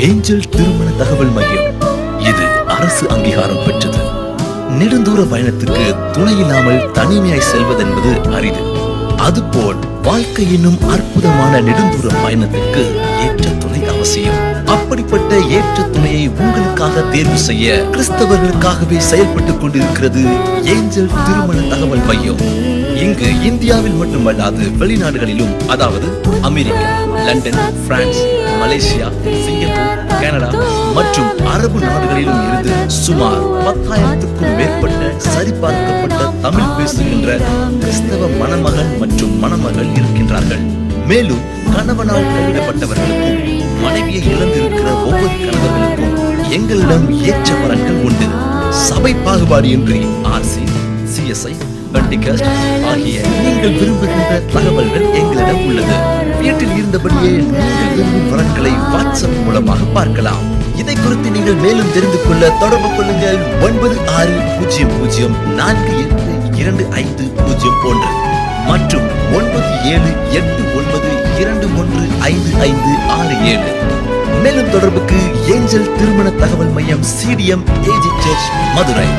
Angel திருமண தகவல் மையம். இது அரசு அங்கீகாரம் பெற்றது. நெடுந்தூர பயணத்துக்கு துணை இல்லாமல் தனிமையாய் செல்வதென்பது அரிது. அதுபோல் வாழ்க்கை என்னும் அற்புதமான நெடுந்தூர பயணத்திற்கு ஏற்ற துணை அவசியம். அப்படிப்பட்ட ஏற்ற துணையை உங்களுக்காக தேர்வு செய்ய கிறிஸ்தவர்களுக்காகவே செயல்பட்டுக் கொண்டிருக்கிறது ஏஞ்சல் திருமண தகவல் மையம். இங்கு இந்தியாவில் மட்டுமல்லாது வெளிநாடுகளிலும், அதாவது America, London, France, Malaysia, Singapore, Canada மற்றும் அரபு நாடுகளிலும் இருந்து சுமார் 10,000க்கும் மேற்பட்ட சரிபார்க்கப்பட்ட தமிழ் பேசுகின்ற கிறிஸ்தவ மணமகன் மற்றும் மணமகள் இருக்கின்றார்கள். மேலும் கணவனால் கைவிடப்பட்டவர்களுக்கும் மனைவியை இழந்திருக்கிற ஒவ்வொரு கணவர்களுக்கும் எங்களிடம் ஏற்ற வரன்கள் உண்டு. சபை பாகுபாடு இன்றி ஆர்சி, சிஎஸ்ஐ, பெண்டிகாஸ்ட் ஆகிய நீங்கள் விரும்புகின்ற தகவல்கள் எங்களிடம் உள்ளது. வீட்டில் இருந்தபடியே நீங்கள் விரும்பும் வரன்களை வாட்ஸ்அப் மூலமாக பார்க்கலாம். இதை குறித்து நீங்கள் மேலும் தெரிந்து கொள்ள தொடர்பு கொள்ளுங்கள் 9600482501 மற்றும் 9789215567. மேலும் தொடர்புக்கு ஏஞ்சல் திருமண தகவல் மையம், CDM AG சர்ச், மதுரை.